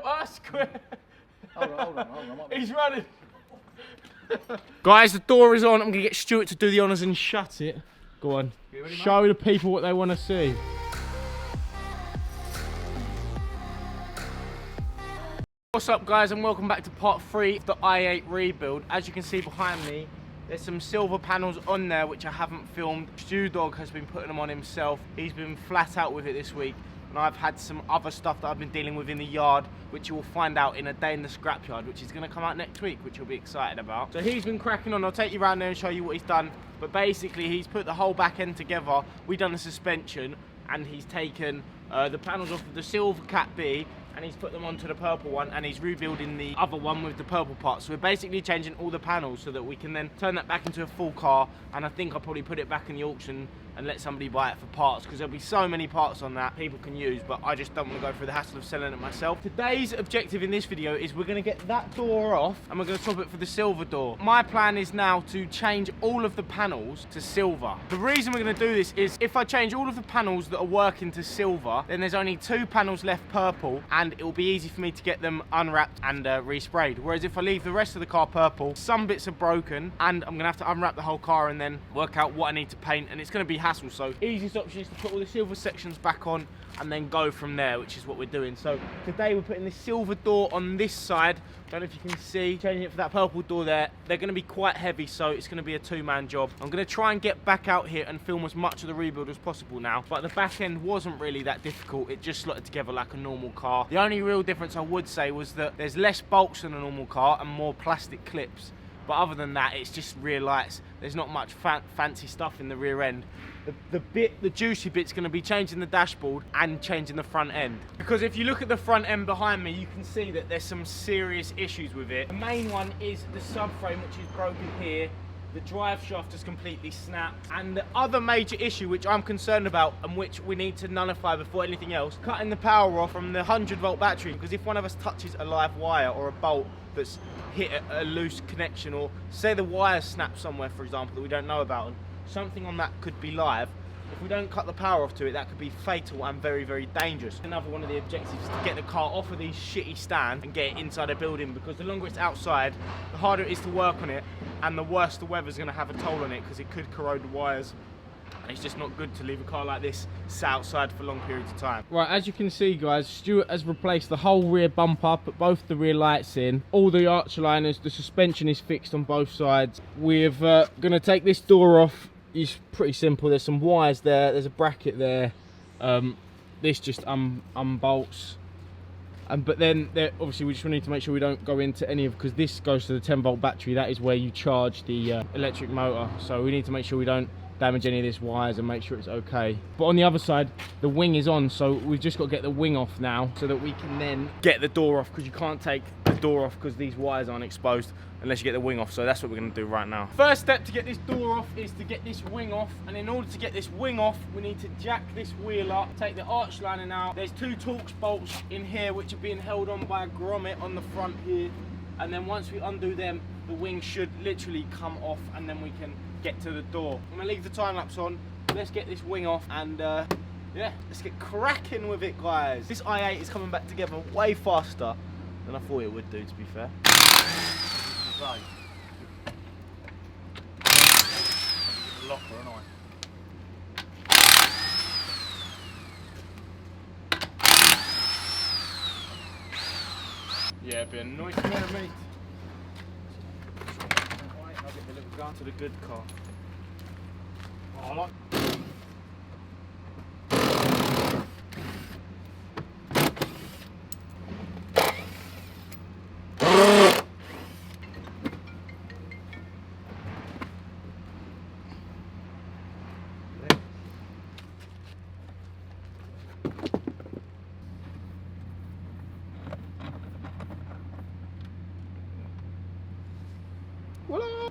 us quick. Hold on. He's running. Guys, the door is on. I'm gonna get Stuart to do the honours and shut it. Go on. Ready, show the people what they want to see. What's up, guys, and welcome back to part 3 of the i8 rebuild. As you can see behind me, there's some silver panels on there which I haven't filmed. Stu Dog has been putting them on himself. He's been flat out with it this week, and I've had some other stuff that I've been dealing with in the yard, which you will find out in a day in the scrapyard, which is going to come out next week, which you'll be excited about. So he's been cracking on. I'll take you around there and show you what he's done. But basically, he's put the whole back end together. We've done the suspension, and he's taken the panels off of the silver Cat B, and he's put them onto the purple one, and he's rebuilding the other one with the purple parts. So we're basically changing all the panels so that we can then turn that back into a full car, and I think I'll probably put it back in the auction and let somebody buy it for parts, because there'll be so many parts on that people can use, but I just don't want to go through the hassle of selling it myself. Today's objective in this video is we're going to get that door off, and we're going to swap it for the silver door. My plan is now to change all of the panels to silver. The reason we're going to do this is if I change all of the panels that are working to silver, then there's only 2 panels left purple, and it will be easy for me to get them unwrapped and resprayed. Whereas if I leave the rest of the car purple, some bits are broken, and I'm going to have to unwrap the whole car and then work out what I need to paint, and it's going to be hassle. So easiest option is to put all the silver sections back on and then go from there, which is what we're doing. So today we're putting the silver door on this side. Don't know if you can see, changing it for that purple door there. They're going to be quite heavy, so it's going to be a 2-man job. I'm going to try and get back out here and film as much of the rebuild as possible now, but the back end wasn't really that difficult. It just slotted together like a normal car. The only real difference I would say was that there's less bolts than a normal car and more plastic clips. But other than that, it's just rear lights. There's not much fancy stuff in the rear end. The juicy bit's going to be changing the dashboard and changing the front end. Because if you look at the front end behind me, you can see that there's some serious issues with it. The main one is the subframe, which is broken here. The drive shaft is completely snapped. And the other major issue, which I'm concerned about and which we need to nullify before anything else, cutting the power off from the 100-volt battery. Because if one of us touches a live wire or a bolt that's hit a loose connection, or say the wire snapped somewhere, for example, that we don't know about, and something on that could be live, if we don't cut the power off to it, that could be fatal and very, very dangerous. Another one of the objectives is to get the car off of these shitty stands and get it inside a building, because the longer it's outside, the harder it is to work on it, and the worse the weather's going to have a toll on it, because it could corrode the wires. And it's just not good to leave a car like this sat outside for long periods of time. Right, as you can see, guys, Stuart has replaced the whole rear bumper, put both the rear lights in, all the arch liners, the suspension is fixed on both sides. We're going to take this door off. It's pretty simple. There's some wires there, there's a bracket there. This just unbolts. But then obviously we just need to make sure we don't go into any of, because this goes to the 10-volt battery. That is where you charge the electric motor. So we need to make sure we don't damage any of this wires and make sure it's okay. But on the other side, the wing is on, so we've just got to get the wing off now so that we can then get the door off, because you can't take the door off because these wires aren't exposed unless you get the wing off. So that's what we're going to do right now. First step to get this door off is to get this wing off, and in order to get this wing off, we need to jack this wheel up, take the arch lining out. There's 2 Torx bolts in here which are being held on by a grommet on the front here, and then once we undo them, the wing should literally come off, and then we can get to the door. I'm gonna leave the time lapse on. Let's get this wing off, and yeah, let's get cracking with it, guys. This i8 is coming back together way faster than I thought it would do, to be fair. Locker, aren't I? Yeah, it'd be a nice pair of meat. I'll get the little gun to the good car. Oh, I like.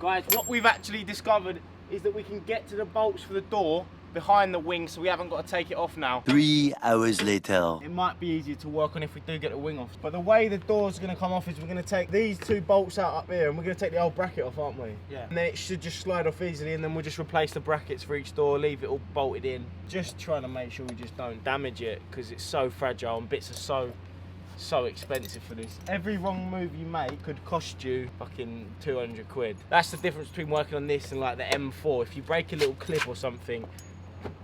Guys, what we've actually discovered is that we can get to the bolts for the door behind the wing, so we haven't got to take it off now. 3 hours later. It might be easier to work on if we do get the wing off. But the way the door's going to come off is we're going to take these 2 bolts out up here, and we're going to take the old bracket off, aren't we? Yeah. And then it should just slide off easily, and then we'll just replace the brackets for each door, leave it all bolted in. Just trying to make sure we just don't damage it, because it's so fragile and bits are so so expensive for this. Every wrong move you make could cost you fucking 200 quid. That's the difference between working on this and like the M4. If you break a little clip or something,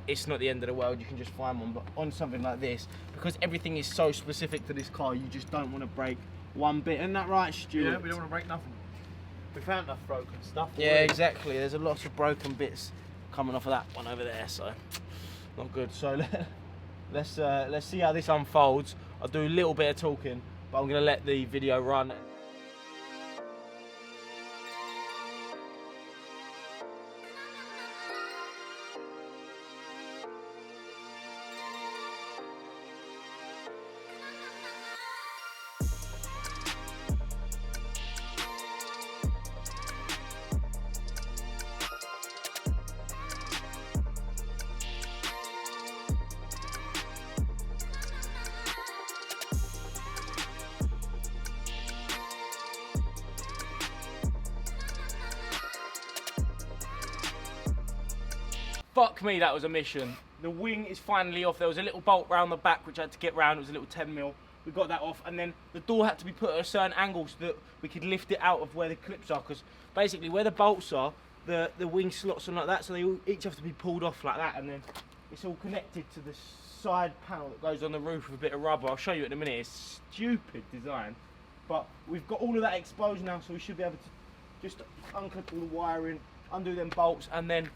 it's not the end of the world, you can just find one. But on something like this, because everything is so specific to this car, you just don't want to break one bit. Isn't that right, Stuart? Yeah, we don't want to break nothing. We found enough broken stuff. Yeah, exactly. There's a lot of broken bits coming off of that one over there, so not good. So let's see how this unfolds. I'll do a little bit of talking, but I'm gonna let the video run. Fuck me, that was a mission. The wing is finally off. There was a little bolt round the back which I had to get round. It was a little 10mm. We got that off, and then the door had to be put at a certain angle so that we could lift it out of where the clips are, because basically where the bolts are, the wing slots are like that, so they all, each have to be pulled off like that, and then it's all connected to the side panel that goes on the roof with a bit of rubber. I'll show you in a minute. It's stupid design, but we've got all of that exposed now, so we should be able to just unclip all the wiring, undo them bolts, and then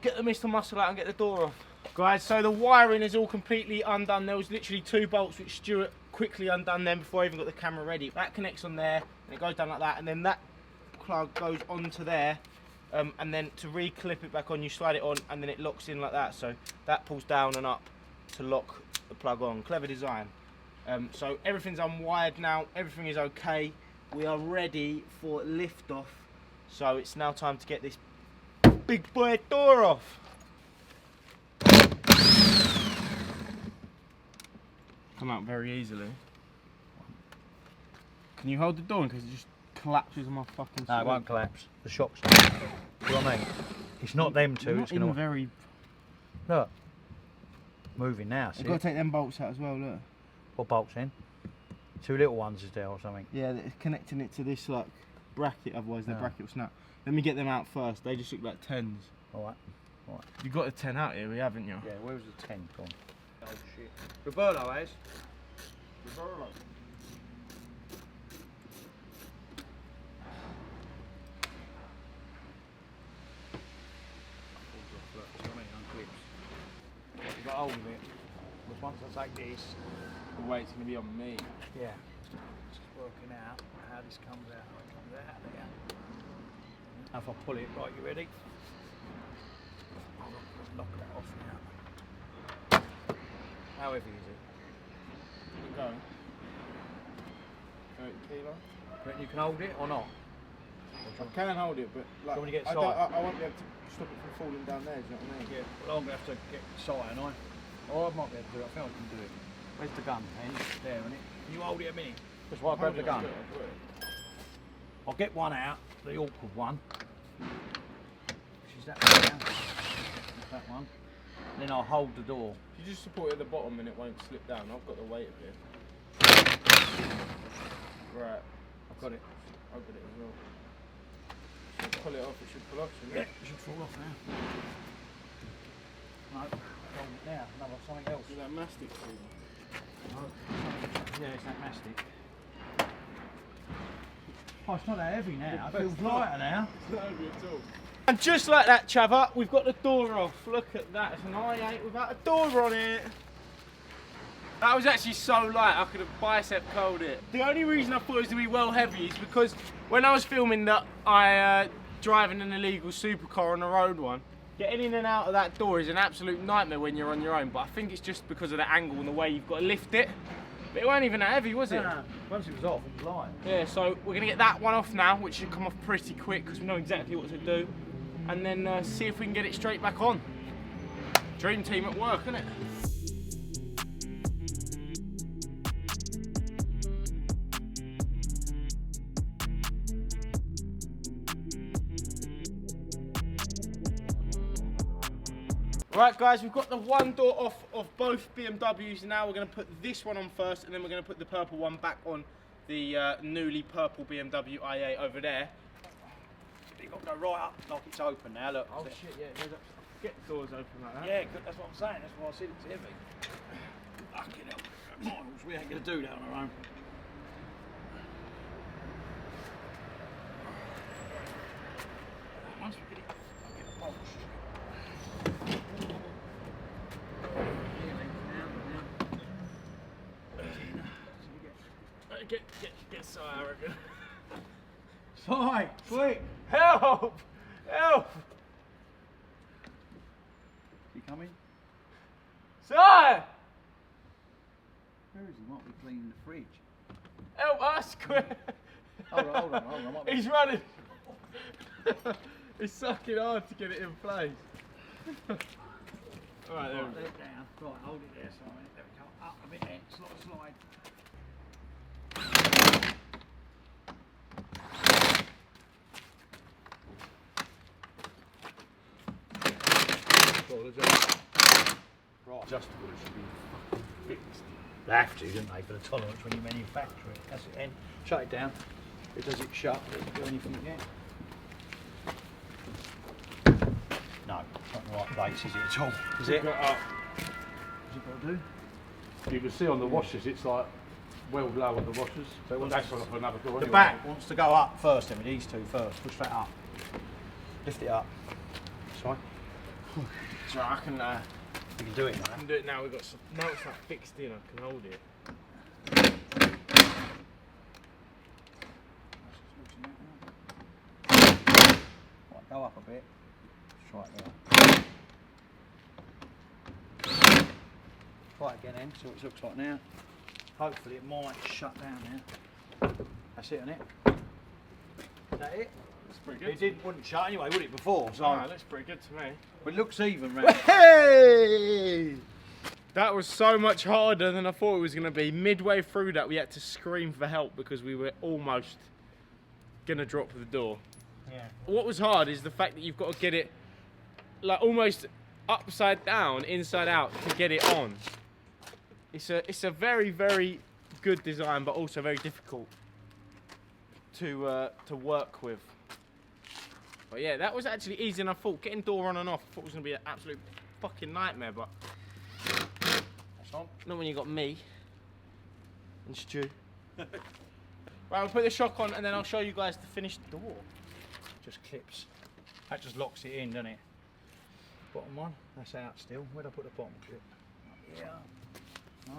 get the Mr. Muscle out and get the door off. Guys, so the wiring is all completely undone. There was literally 2 bolts which Stuart quickly undone them before I even got the camera ready. That connects on there, and it goes down like that, and then that plug goes onto there, and then to re-clip it back on, you slide it on, and then it locks in like that. So that pulls down and up to lock the plug on. Clever design. So everything's unwired now, everything is okay. We are ready for lift-off. So it's now time to get this big boy door off. Come out very easily. Can you hold the door in case it just collapses on my fucking No, it sleeve? won't collapse. The shock's not. You know what I mean? It's not them two. Not It's gonna very. look. Moving now. See? I've got to take them bolts out as well. Look. What bolts in? 2 little ones is there or something. Yeah, it's connecting it to this like bracket. Otherwise, the Yeah. bracket will snap. Let me get them out first. They just look like 10s. All right. All right. You got a 10 out here, haven't you? Yeah. Where was the 10 gone? Oh shit. Roberto has. Roberto. You got hold of it. Because once I take this, The weight's going to be on me. yeah, just working out how this comes out. How it comes out there. Now if I pull it, right, you ready? I'll knock that off now. How heavy is it? Keep going. 30 kilo. Reckon you can hold it or not? I can hold it, but like, Do you want to get I sight? won't be able to stop it from falling down there. Do you know what I mean? Yeah, well, I'm going to have to get sight, and I might be able to do it. I think I can do it. Where's the gun? There, isn't it? Can you hold it a minute? Just while I grab the gun. I'll get one out, the awkward one. Which is that one now. That one. And then I'll hold the door. If you just support it at the bottom and it won't slip down, I've got the weight of it. Right, I've got it. I've got it as well. So pull it off, it should pull off, shouldn't Yeah, it? it should fall off now. No, hold it now. No, something else. Is that mastic thing? Yeah, it's that mastic. Oh, it's not that heavy now. It feels lighter now. It's not heavy at all. And just like that, Chava, we've got the door off. Look at that, it's an i8 without a door on it. That was actually so light, I could have bicep curled it. The only reason I thought it was going to be well heavy is because when I was filming that, I driving an illegal supercar on the road one, getting in and out of that door is an absolute nightmare when you're on your own, but I think it's just because of the angle and the way you've got to lift it. But it weren't even that heavy, was it? No. Once it was off, it was light. Yeah, so we're going to get that one off now, which should come off pretty quick because we know exactly what to do. And then see if we can get it straight back on. Dream team at work, isn't it? Right guys, we've got the one door off of both BMWs. Now we're going to put this one on first, and then we're going to put the purple one back on the newly purple BMW i8 over there. You've got to go right up like it's open now, look. Oh shit, yeah, get the doors open like that. Yeah, that's what I'm saying, that's why I said it's heavy. Fucking hell, Miles, we ain't going to do that on our own. Once we get it, I'll get the bolts. Get Si, I reckon. Si, quick! Help! Help! You coming? Si! Where is he? Might be cleaning the fridge. Help us, quick! Hold on. He's running. It's sucking hard to get it in place. Alright, there we go. Let it down. Right, hold it there, Simon. There we go. Up a bit there. Slide. Right. Adjustable, it should be fixed. They have to, don't they, for the tolerance when you manufacture it. That's it. And shut it down. It does it shut. It doesn't do anything yet. No, it's not the right place, is it at all? Is it? Got up. What's it got to do? You can see on the washers, it's like well low on the washers. So But that's on another door The anyway. back wants to go up first, then with these two first. Push that up. Lift it up. Sorry. So I can You can do it now. do it now. We've got some, now it's like fixed in. I can hold it. Right, go up a bit. Try it there. Try it again then, see what it looks like now. Hopefully it might shut down now. That's it, isn't it? Is that it? That's pretty It wouldn't shut anyway, would it, before? So Alright, looks pretty good to me. it looks even round. Hey! That was so much harder than I thought it was going to be. Midway through that, we had to scream for help because we were almost going to drop the door. Yeah. What was hard is the fact that you've got to get it like almost upside down, inside out to get it on. It's a very, very good design, but also very difficult to work with. But yeah, that was actually easier than I thought. Getting door on and off, I thought it was going to be an absolute fucking nightmare, but That's on. not when you got me and Stu. Right, I'll put the shock on and then I'll show you guys the finished door. Just clips. That just locks it in, doesn't it? Bottom one, that's out still. Where'd I put the bottom clip? Yeah. No.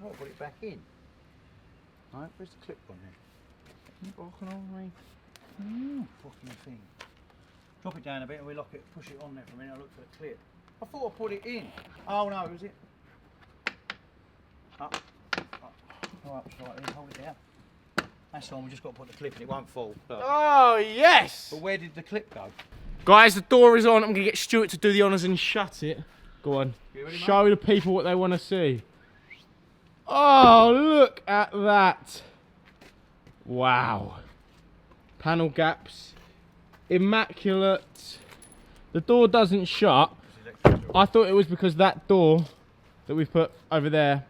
Oh, put it back in. No, where's the clip on there? Fucking thing. Drop it down a bit and we lock it, push it on there for a minute. I'll look for the clip. I thought I put it in. Oh no, was it? Up. Go up slightly, hold it down. That's on, we just got to put the clip in, it won't fall. Look. Oh, yes! But where did the clip go? Guys, the door is on. I'm going to get Stuart to do the honours and shut it. Go on. You ready, mate? Show the people what they want to see. Oh, look at that. Wow. Panel gaps. Immaculate. The door doesn't shut. I thought it was because that door that we've put over there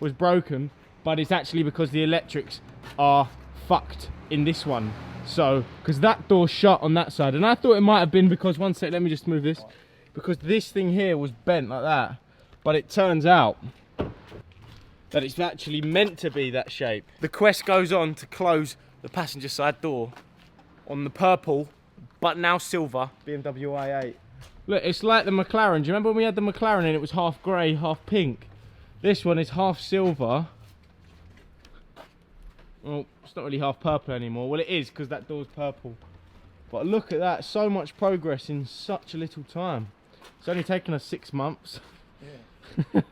was broken, but it's actually because the electrics are fucked in this one. So, because that door shut on that side, and I thought it might have been because, one sec, let me just move this, because this thing here was bent like that, but it turns out that it's actually meant to be that shape. The quest goes on to close the passenger side door on the purple, but now silver, BMW i8. Look, it's like the McLaren. Do you remember when we had the McLaren and it was half grey, half pink? This one is half silver. Well, it's not really half purple anymore. Well, it is because that door's purple. But look at that, so much progress in such a little time. It's only taken us 6 months. Yeah.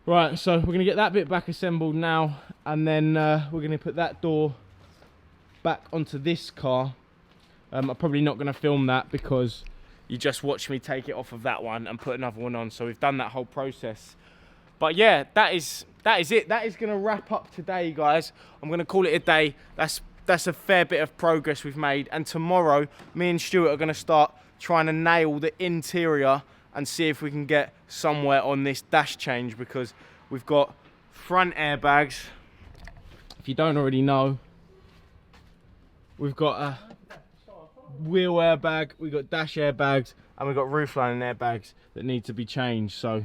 Right, so we're going to get that bit back assembled now, and then we're going to put that door back onto this car. I'm probably not going to film that because you just watched me take it off of that one and put another one on. So we've done that whole process. But yeah, that is it. That is going to wrap up today, guys. I'm going to call it a day. That's a fair bit of progress we've made. And tomorrow, me and Stuart are going to start trying to nail the interior and see if we can get somewhere on this dash change, because we've got front airbags. If you don't already know, we've got a wheel airbag, we've got dash airbags, and we've got roof lining airbags that need to be changed. So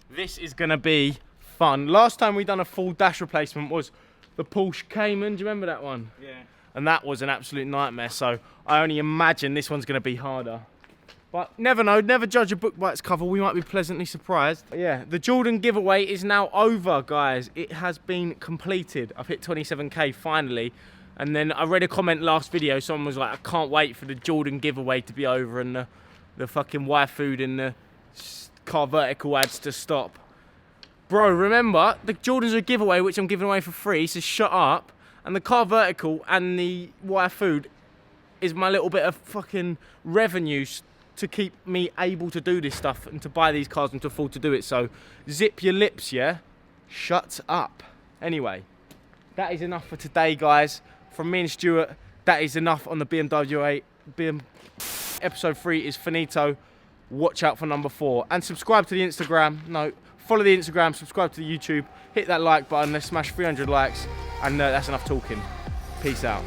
this is gonna be fun. Last time we done a full dash replacement was the Porsche Cayman. Do you remember that one? Yeah. And that was an absolute nightmare. So I only imagine this one's gonna be harder. But never know, never judge a book by its cover. We might be pleasantly surprised. But yeah, the Jordan giveaway is now over, guys. It has been completed. I've hit 27k finally. And then I read a comment last video, someone was like, I can't wait for the Jordan giveaway to be over and the fucking Y-Food and the car vertical ads to stop. Bro, remember, the Jordans are a giveaway, which I'm giving away for free, so shut up. And the car vertical and the Y-Food is my little bit of fucking revenue to keep me able to do this stuff and to buy these cars and to afford to do it. So zip your lips, yeah? Shut up. Anyway, that is enough for today, guys. From me and Stuart, that is enough on the BMW 8. Episode 3 is finito. Watch out for number 4. And subscribe to the Instagram. No, follow the Instagram, subscribe to the YouTube. Hit that like button. Let's smash 300 likes. And that's enough talking. Peace out.